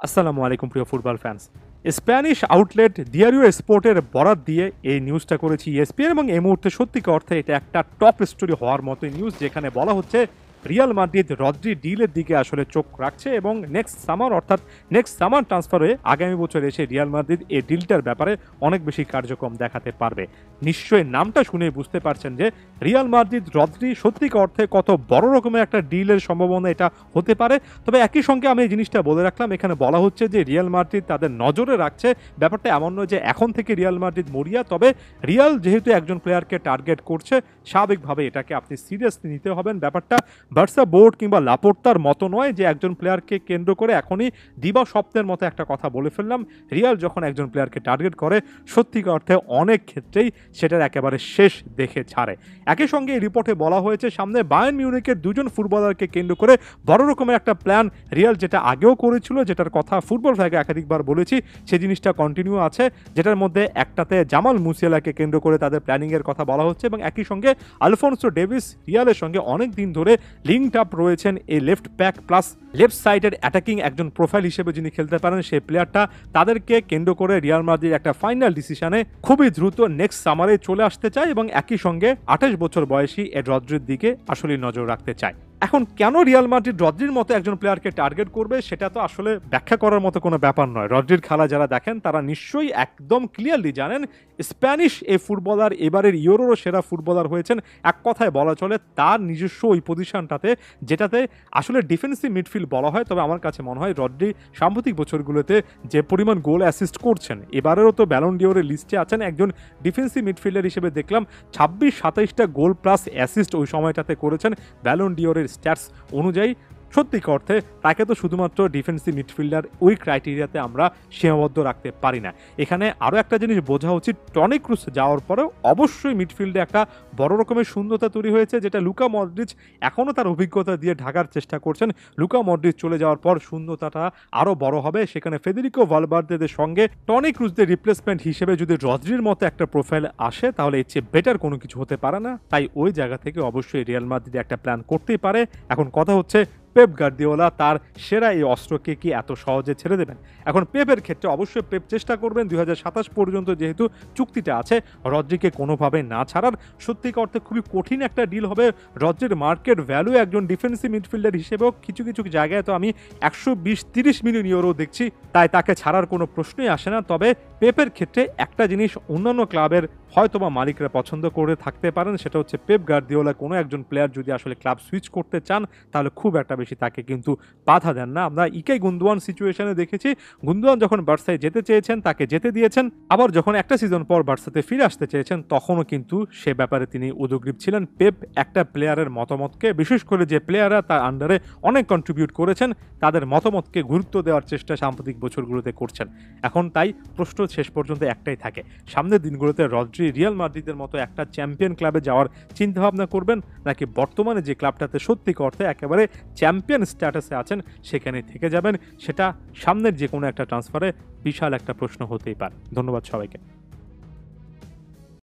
আসসালামু আলাইকুম প্রিয় ফুটবল ফ্যান্স। স্প্যানিশ আউটলেট ডিয়ারিও স্পোর্টের বরাত দিয়ে এই নিউজটা করেছি ইএসপিএন এবং এই মুহূর্তে সত্যিকার অর্থে এটা একটা টপ স্টোরি হওয়ার মতোই নিউজ, যেখানে বলা হচ্ছে রিয়াল মাদ্রিদ রদ্রি ডিলের দিকে আসলে চোখ রাখছে এবং নেক্সট সামার ট্রান্সফার হয়ে আগামী বছর এসে রিয়াল মাদ্রিদ এই ডিলটার ব্যাপারে অনেক বেশি কার্যক্রম দেখাতে পারবে। নিশ্চয়ই নামটা শুনে বুঝতে পারছেন যে রিয়াল মাদ্রিদ রদ্রি সত্যিকার অর্থে কত বড় রকমের একটা ডিলের সম্ভাবনা এটা হতে পারে। তবে একই সঙ্গে আমি এই জিনিসটা বলে রাখলাম, এখানে বলা হচ্ছে যে রিয়াল মাদ্রিদ তাদের নজরে রাখছে। ব্যাপারটা এমন নয় যে এখন থেকে রিয়াল মাদ্রিদ মরিয়া, তবে রিয়াল যেহেতু একজন প্লেয়ারকে টার্গেট করছে, স্বাভাবিকভাবে এটাকে আপনি সিরিয়াসলি নিতে হবেন। ব্যাপারটা বার্সা বোর্ড কিংবা লাপোর্তার মতো নয় যে একজন প্লেয়ারকে কেন্দ্র করে এখনই দিবা স্বপ্নের মতো একটা কথা বলে ফেললাম। রিয়াল যখন একজন প্লেয়ারকে টার্গেট করে সত্যিকার অর্থে অনেক ক্ষেত্রেই সেটার একেবারে শেষ দেখে ছাড়ে। একই সঙ্গে এই রিপোর্টে বলা হয়েছে সামনে বায়ার্ন মিউনিখের দুজন ফুটবলারকে কেন্দ্র করে বড় রকমের একটা প্ল্যান রিয়াল যেটা আগেও করেছিল, যেটার কথা ফুটবল ফ্ল্যাগে একাধিকবার বলেছি, সেই জিনিসটা কন্টিনিউ আছে। যেটার মধ্যে একটাতে জামাল মুসিয়ালাকে কেন্দ্র করে তাদের প্ল্যানিংয়ের কথা বলা হচ্ছে এবং একই সঙ্গে আলফোনসো ডেভিস রিয়ালের সঙ্গে অনেক দিন ধরে লিঙ্কড আপ রয়েছেন। এই লেফট ব্যাক প্লাস লেফট সাইডের অ্যাটাকিং একজন প্রোফাইল হিসেবে যিনি খেলতে পারেন সেই প্লেয়ারটা, তাদেরকে কেন্দ্র করে রিয়াল মাদ্রিদ একটা ফাইনাল ডিসিশনে খুবই দ্রুত নেক্সট সামারে চলে আসতে চায় এবং একই সঙ্গে 28 বছর বয়সী এড রদ্রির দিকে আসলে নজর রাখতে চায়। এখন কেন রিয়াল মাদ্রিদ রদ্রির মতো একজন প্লেয়ারকে টার্গেট করবে সেটা তো আসলে ব্যাখ্যা করার মতো কোনো ব্যাপার নয়। রদ্রির খেলা যারা দেখেন তারা নিশ্চয়ই একদম ক্লিয়ারলি জানেন স্প্যানিশ এই ফুটবলার এবারের ইউরোরও সেরা ফুটবলার হয়েছেন। এক কথায় বলা চলে তার নিজস্ব ওই পজিশনটাতে, যেটাতে আসলে ডিফেন্সিভ মিডফিল্ড বলা হয়। তবে আমার কাছে মনে হয় রদ্রি সাম্প্রতিক বছরগুলোতে যে পরিমাণ গোল অ্যাসিস্ট করছেন, এবারেরও তো ব্যালন ডিওরের লিস্টে আছেন একজন ডিফেন্সিভ মিডফিল্ডার হিসেবে। দেখলাম 26-27টা গোল প্লাস অ্যাসিস্ট ওই সময়টাতে করেছেন ব্যালন ডিওরের স্ট্যাটস অনুযায়ী। সত্যিকার অর্থে তাকে তো শুধুমাত্র ডিফেন্সিভ মিডফিল্ডার ওই ক্রাইটেরিয়াতে আমরা সীমাবদ্ধ রাখতে পারি না। এখানে আরও একটা জিনিস বোঝা উচিত, টনি ক্রুস যাওয়ার পরেও অবশ্যই মিডফিল্ডে একটা বড় রকমের শূন্যতা তৈরি হয়েছে, যেটা লুকা মডরিচ এখনও তার অভিজ্ঞতা দিয়ে ঢাকার চেষ্টা করছেন। লুকা মডরিচ চলে যাওয়ার পর শূন্যতাটা আরও বড় হবে। সেখানে ফেদেরিকো ভালভার্দেদের সঙ্গে টনি ক্রুসদের রিপ্লেসমেন্ট হিসেবে যদি রদ্রির মতো একটা প্রোফাইল আসে তাহলে এর চেয়ে বেটার কোনো কিছু হতে পারে না। তাই ওই জায়গা থেকে অবশ্যই রিয়াল মাদ্রিদ একটা প্ল্যান করতেই পারে। এখন কথা হচ্ছে পেপ গার্দিওলা তার সেরা এই অস্ত্রকে কি এত সহজে ছেড়ে দেবেন? এখন পেপের ক্ষেত্রে অবশ্যই পেপ চেষ্টা করবেন 2027 পর্যন্ত যেহেতু চুক্তিটা আছে রদ্রিকে কোনোভাবে না ছাড়ার। সত্যিকার অর্থে খুবই কঠিন একটা ডিল হবে। রদ্রির মার্কেট ভ্যালু একজন ডিফেন্সিভ মিডফিল্ডার হিসেবেও কিছু কিছু জায়গায় তো আমি 120-30 মিলিয়ন ইউরো দেখছি, তাই তাকে ছাড়ার কোনো প্রশ্নই আসে না। তবে পেপের ক্ষেত্রে একটা জিনিস অন্যান্য ক্লাবের হয়তোবা মালিকরা পছন্দ করে থাকতে পারেন, সেটা হচ্ছে পেপ গার্দিওলা কোনো একজন প্লেয়ার যদি আসলে ক্লাব সুইচ করতে চান তাহলে খুব একটা বেশি তাকে কিন্তু বাধা দেন না। আমরা ইকাই গুন্দোয়ান সিচুয়েশনে দেখেছি, গুন্দোয়ান যখন বার্সায় যেতে চেয়েছেন তাকে যেতে দিয়েছেন, আবার যখন একটা সিজন পর বার্সাতে ফিরে আসতে চেয়েছেন তখনও কিন্তু সে ব্যাপারে তিনি উদগ্রীব ছিলেন। পেপ একটা প্লেয়ারের মতামতকে, বিশেষ করে যে প্লেয়াররা তার আন্ডারে অনেক কন্ট্রিবিউট করেছেন, তাদের মতামতকে গুরুত্ব দেওয়ার চেষ্টা সাম্প্রতিক বছরগুলোতে করছেন। এখন তাই প্রশ্ন শেষ পর্যন্ত একটাই থাকে, সামনের দিনগুলোতে রদ্রি রিয়াল মাদ্রিদের মতো একটা চ্যাম্পিয়ন ক্লাবে যাওয়ার চিন্তাভাবনা করবেন, নাকি বর্তমানে যে ক্লাবটাতে সত্যিকার অর্থে একেবারে চ্যাম্পিয়ন স্ট্যাটাসে আছেন সেখানে থেকে যাবেন? সেটা সামনের যে কোনো একটা ট্রান্সফারে বিশাল একটা প্রশ্ন হতেই পারে। ধন্যবাদ সবাইকে।